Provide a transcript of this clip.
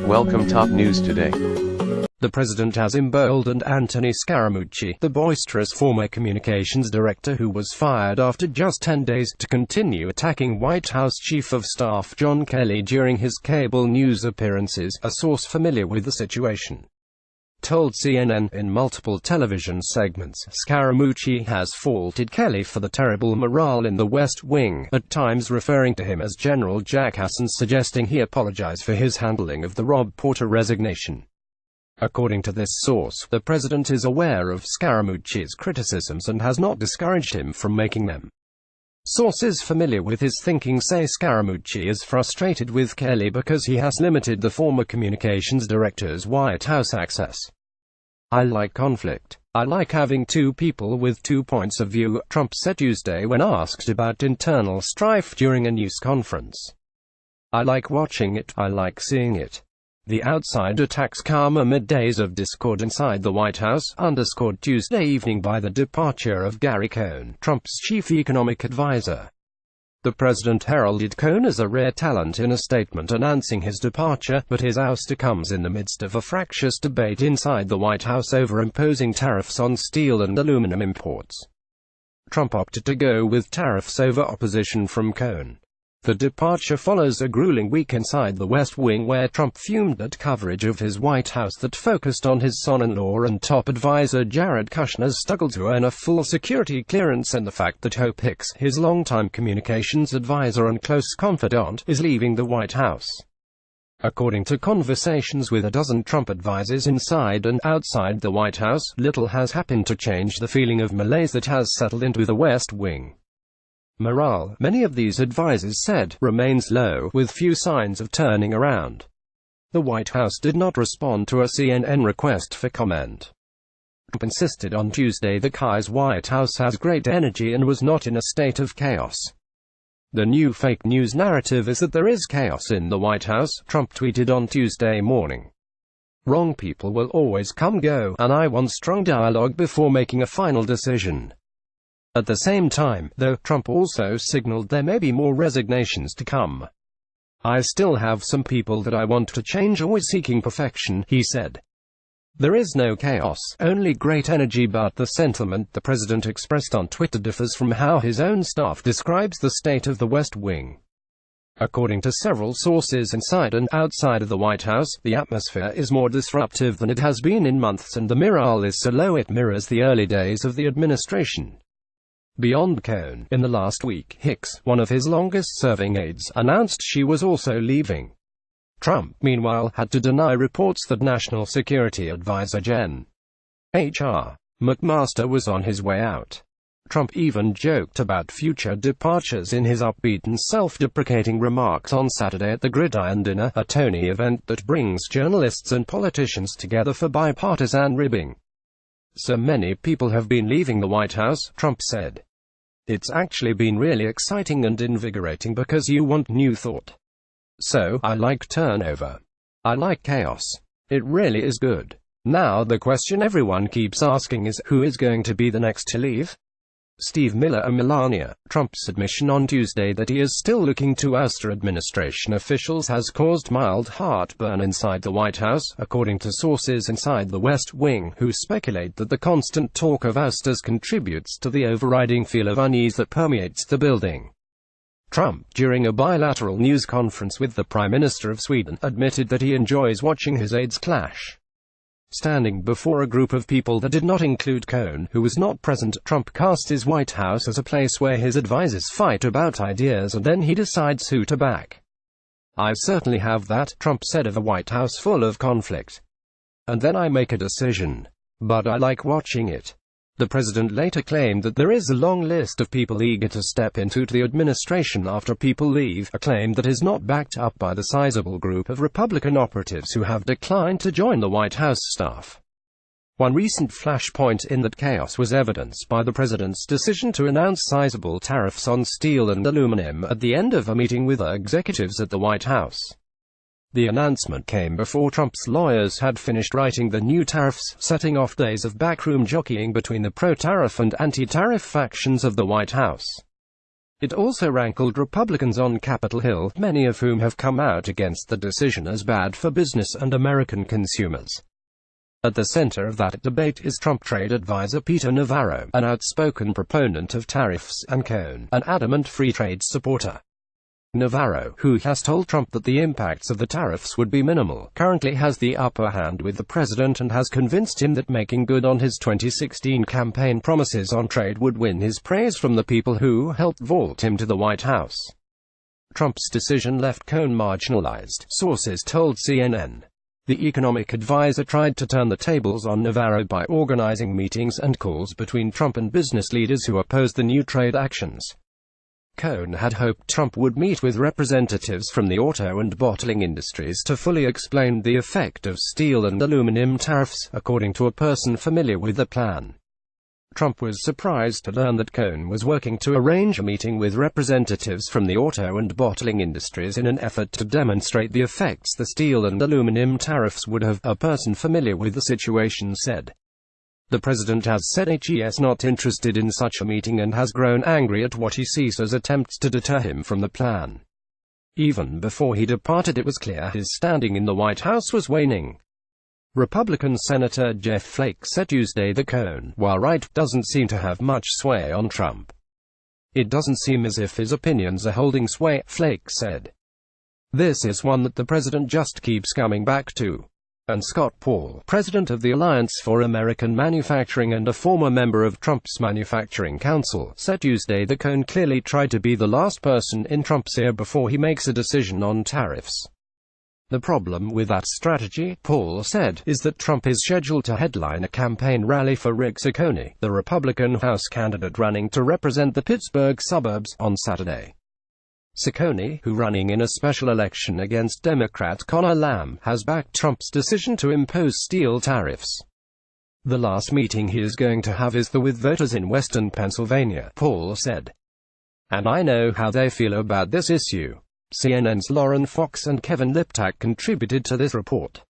Welcome top news today. The president has emboldened Anthony Scaramucci, the boisterous former communications director who was fired after just 10 days, to continue attacking White House Chief of Staff John Kelly during his cable news appearances, a source familiar with the situation told CNN. In multiple television segments, Scaramucci has faulted Kelly for the terrible morale in the West Wing, at times referring to him as General Jackass and suggesting he apologize for his handling of the Rob Porter resignation. According to this source, the president is aware of Scaramucci's criticisms and has not discouraged him from making them. Sources familiar with his thinking say Scaramucci is frustrated with Kelly because he has limited the former communications director's White House access. "I like conflict. I like having two people with two points of view," Trump said Tuesday when asked about internal strife during a news conference. "I like watching it. I like seeing it." The outside attacks come amid days of discord inside the White House, underscored Tuesday evening by the departure of Gary Cohn, Trump's chief economic advisor. The president heralded Cohn as a rare talent in a statement announcing his departure, but his ouster comes in the midst of a fractious debate inside the White House over imposing tariffs on steel and aluminum imports. Trump opted to go with tariffs over opposition from Cohn. The departure follows a grueling week inside the West Wing where Trump fumed at coverage of his White House that focused on his son-in-law and top advisor Jared Kushner's struggle to earn a full security clearance and the fact that Hope Hicks, his longtime communications advisor and close confidant, is leaving the White House. According to conversations with a dozen Trump advisors inside and outside the White House, little has happened to change the feeling of malaise that has settled into the West Wing. Morale, many of these advisors said, remains low, with few signs of turning around. The White House did not respond to a CNN request for comment. Trump insisted on Tuesday that Kai's White House has great energy and was not in a state of chaos. "The new fake news narrative is that there is chaos in the White House," Trump tweeted on Tuesday morning. "Wrong people will always go, and I want strong dialogue before making a final decision." At the same time, though, Trump also signaled there may be more resignations to come. "I still have some people that I want to change, always seeking perfection," he said. "There is no chaos, only great energy, but the sentiment the president expressed on Twitter differs from how his own staff describes the state of the West Wing." According to several sources inside and outside of the White House, the atmosphere is more disruptive than it has been in months and the morale is so low it mirrors the early days of the administration. Beyond Cohn, in the last week, Hicks, one of his longest-serving aides, announced she was also leaving. Trump, meanwhile, had to deny reports that National Security Advisor Jen H.R. McMaster was on his way out. Trump even joked about future departures in his upbeat and self-deprecating remarks on Saturday at the Gridiron Dinner, a Tony event that brings journalists and politicians together for bipartisan ribbing. "So many people have been leaving the White House," Trump said. "It's actually been really exciting and invigorating because you want new thought. So, I like turnover. I like chaos. It really is good. Now the question everyone keeps asking is, who is going to be the next to leave?" Steve Miller and Melania, Trump's admission on Tuesday that he is still looking to ouster administration officials has caused mild heartburn inside the White House, according to sources inside the West Wing, who speculate that the constant talk of ousters contributes to the overriding feel of unease that permeates the building. Trump, during a bilateral news conference with the Prime Minister of Sweden, admitted that he enjoys watching his aides clash. Standing before a group of people that did not include Cohn, who was not present, Trump cast his White House as a place where his advisors fight about ideas and then he decides who to back. "I certainly have that," Trump said of a White House full of conflict. "And then I make a decision. But I like watching it." The president later claimed that there is a long list of people eager to step into the administration after people leave, a claim that is not backed up by the sizable group of Republican operatives who have declined to join the White House staff. One recent flashpoint in that chaos was evidenced by the president's decision to announce sizable tariffs on steel and aluminum at the end of a meeting with executives at the White House. The announcement came before Trump's lawyers had finished writing the new tariffs, setting off days of backroom jockeying between the pro-tariff and anti-tariff factions of the White House. It also rankled Republicans on Capitol Hill, many of whom have come out against the decision as bad for business and American consumers. At the center of that debate is Trump trade advisor Peter Navarro, an outspoken proponent of tariffs, and Cohn, an adamant free trade supporter. Navarro, who has told Trump that the impacts of the tariffs would be minimal, currently has the upper hand with the president and has convinced him that making good on his 2016 campaign promises on trade would win his praise from the people who helped vault him to the White House. Trump's decision left Cohn marginalized, sources told CNN. The economic advisor tried to turn the tables on Navarro by organizing meetings and calls between Trump and business leaders who opposed the new trade actions. Cohn had hoped Trump would meet with representatives from the auto and bottling industries to fully explain the effect of steel and aluminum tariffs, according to a person familiar with the plan. Trump was surprised to learn that Cohn was working to arrange a meeting with representatives from the auto and bottling industries in an effort to demonstrate the effects the steel and aluminum tariffs would have, a person familiar with the situation said. The president has said he is not interested in such a meeting and has grown angry at what he sees as attempts to deter him from the plan. Even before he departed, it was clear his standing in the White House was waning. Republican Senator Jeff Flake said Tuesday that Cohn, while right, doesn't seem to have much sway on Trump. It doesn't seem as if his opinions are holding sway, Flake said. This is one that the president just keeps coming back to. And Scott Paul, president of the Alliance for American Manufacturing and a former member of Trump's Manufacturing Council, said Tuesday that Cohn clearly tried to be the last person in Trump's ear before he makes a decision on tariffs. The problem with that strategy, Paul said, is that Trump is scheduled to headline a campaign rally for Rick Ciccone, the Republican House candidate running to represent the Pittsburgh suburbs, on Saturday. Ciccone, who running in a special election against Democrat Conor Lamb, has backed Trump's decision to impose steel tariffs. The last meeting he is going to have is with voters in western Pennsylvania, Paul said. And I know how they feel about this issue. CNN's Lauren Fox and Kevin Liptak contributed to this report.